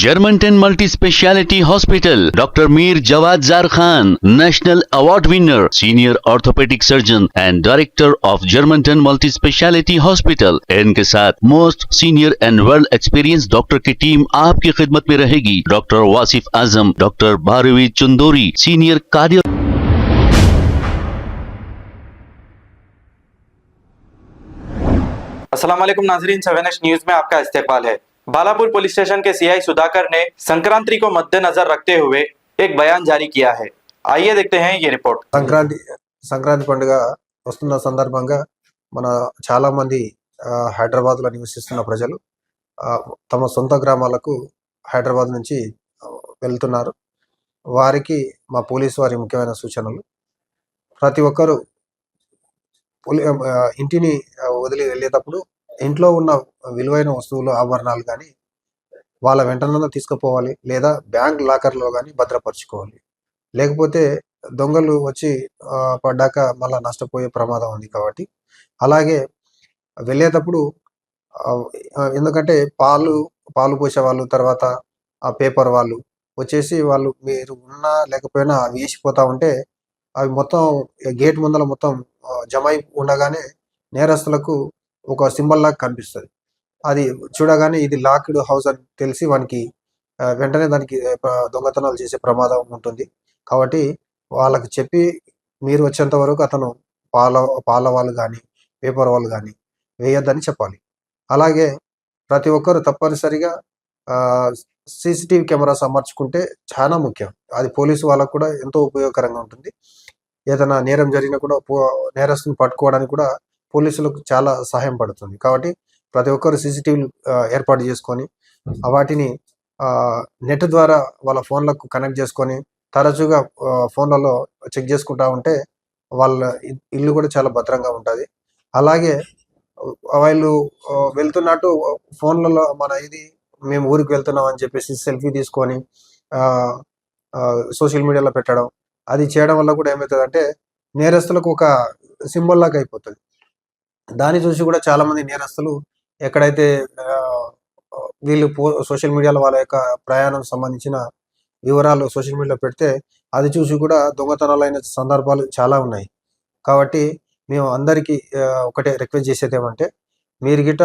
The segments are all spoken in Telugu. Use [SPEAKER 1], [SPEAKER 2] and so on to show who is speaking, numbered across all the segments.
[SPEAKER 1] Germantown Multi Speciality Hospital, Dr. Mir Jawad Zar Khan, National Award winner, Senior Orthopedic Surgeon and Director of Germantown Multi Speciality Hospital। इनके साथ most senior and world experience doctor की टीम आपकी खिदमत में रहेगी। Doctor Wasif Azam, doctor Bharavi Chandori, senior cardio.
[SPEAKER 2] अस्सलाम वालेकुम नाजरीन, 7H न्यूज में आपका इस्तकबाल है। बालापुर पुलिस स्टेशन के सीआई सुधाकर ने संक्रांति को मद्देनजर रखते हुए एक बयान जारी किया है। आइए देखते हैं ये रिपोर्ट।
[SPEAKER 3] సంక్రాంతి పండుగ వస్తున్న సందర్భంగా మన చాలా మంది హైదరాబాద్లో నివసిస్తున్న ప్రజలు తమ సొంత గ్రామాలకు హైదరాబాద్ నుంచి వెళ్తున్నారు। వారికి మా పోలీసు వారి ముఖ్యమైన సూచనలు, ప్రతి ఒక్కరూ ఇంటిని వదిలి వెళ్ళేటప్పుడు ఇంట్లో ఉన్న విలువైన వస్తువులు, ఆభరణాలు కానీ వాళ్ళ వెంటనే తీసుకుపోవాలి, లేదా బ్యాంక్ లాకర్లో కానీ భద్రపరచుకోవాలి। లేకపోతే దొంగలు వచ్చి పడ్డాక మళ్ళీ నష్టపోయే ప్రమాదం ఉంది కాబట్టి అలాగే వెళ్ళేటప్పుడు ఎందుకంటే పాలు పోసే వాళ్ళు, తర్వాత ఆ పేపర్ వాళ్ళు వచ్చేసి వాళ్ళు మీరు ఉన్నా లేకపోయినా అవి వేసిపోతా ఉంటే అవి మొత్తం గేట్ ముందర మొత్తం జమ అయి ఉండగానే నేరస్తులకు ఒక సింబల్ లాగా కనిపిస్తుంది। అది చూడగానే ఇది లాక్డ్ హౌస్ అని తెలిసి వానికి వెంటనే దానికి దొంగతనాలు చేసే ప్రమాదం ఉంటుంది। కాబట్టి వాళ్ళకి చెప్పి మీరు వచ్చేంత వరకు అతను పాల వాళ్ళు కానీ పేపర్ వాళ్ళు కానీ వేయొద్దని చెప్పాలి। అలాగే ప్రతి ఒక్కరు తప్పనిసరిగా సీసీటీవీ కెమెరాస్ అమర్చుకుంటే చాలా ముఖ్యం। అది పోలీసు వాళ్ళకు కూడా ఎంతో ఉపయోగకరంగా ఉంటుంది। ఏదైనా నేరం జరిగినా కూడా నేరస్తుని పట్టుకోవడానికి కూడా పోలీసులకు చాలా సహాయం పడుతుంది। కాబట్టి ప్రతి ఒక్కరు సీసీటీవీలు ఏర్పాటు చేసుకొని వాటిని నెట్ ద్వారా వాళ్ళ ఫోన్లకు కనెక్ట్ చేసుకొని తరచుగా ఫోన్లలో చెక్ చేసుకుంటా ఉంటే వాళ్ళ ఇల్లు కూడా చాలా భద్రంగా ఉంటుంది। అలాగే వాళ్ళు వెళ్తున్నట్టు ఫోన్లలో మేము ఊరికి వెళ్తున్నాం అని చెప్పేసి సెల్ఫీ తీసుకొని సోషల్ మీడియాలో పెట్టడం, అది చేయడం వల్ల కూడా ఏమవుతుందంటే నేరస్తులకు ఒక సింబల్ లాగా అయిపోతుంది। దాన్ని చూసి కూడా చాలా మంది నేరస్తులు ఎక్కడైతే వీళ్ళు సోషల్ మీడియాలో వాళ్ళ యొక్క ప్రయాణం సంబంధించిన వివరాలు సోషల్ మీడియాలో పెడితే అది చూసి కూడా దొంగతనాలైన సందర్భాలు చాలా ఉన్నాయి। కాబట్టి మేము అందరికీ ఒకటే రిక్వెస్ట్ చేసేది ఏమంటే, మీరు గిట్ట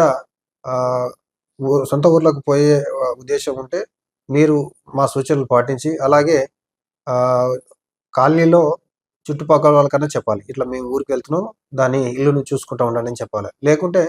[SPEAKER 3] సొంత ఊర్లకు పోయే ఉద్దేశం ఉంటే మీరు మా సూచనలు పాటించి, అలాగే కాలనీలో చుట్టుపక్కల వాళ్ళకన్నా చెప్పాలి, ఇట్లా మేము ఊరికి వెళ్తున్నాం, దాని ఇల్లును చూసుకుంటా ఉండండి అని చెప్పాలి। లేకుంటే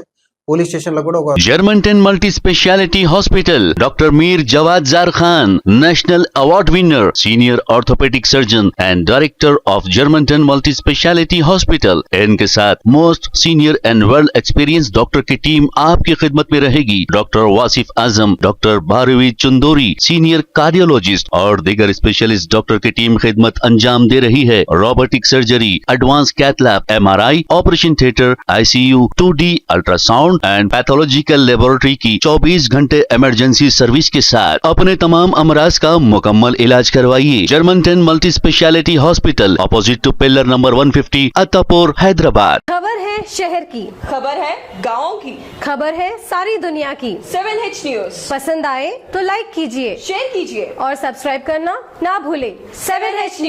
[SPEAKER 3] పోలీస్ స్టేషన్ లో కూడా ఒక
[SPEAKER 1] Germantown Multi Speciality Hospital, Dr. Mir Jawad Zar Khan, National Award winner, Senior Orthopedic Surgeon and Director of Germantown Multi Speciality Hospital। इनके साथ most senior and world experience doctor की टीम आपकी खिदमत में रहेगी। Doctor Wasif Azam, doctor Bharavi Chandori, senior cardiologist और दीगर स्पेशलिस्ट डॉक्टर की टीम खिदमत अंजाम दे रही है। Robotic surgery, advance cath lab, MRI, operation theatre, ICU, 2D ultrasound and pathological laboratory की 24 घंटे इमरजेंसी सर्विस के साथ अपने तमाम अमराज का मुकम्मल इलाज करवाइए। Germanten multi speciality hospital, opposite to pillar number 150, Attapur, Hyderabad.
[SPEAKER 4] खबर है शहर की,
[SPEAKER 5] खबर है गाँव की,
[SPEAKER 4] खबर है सारी दुनिया की।
[SPEAKER 5] 7H न्यूज
[SPEAKER 4] पसंद आए तो लाइक कीजिए,
[SPEAKER 5] शेयर कीजिए
[SPEAKER 4] और सब्सक्राइब करना ना भूले।
[SPEAKER 5] 7H news.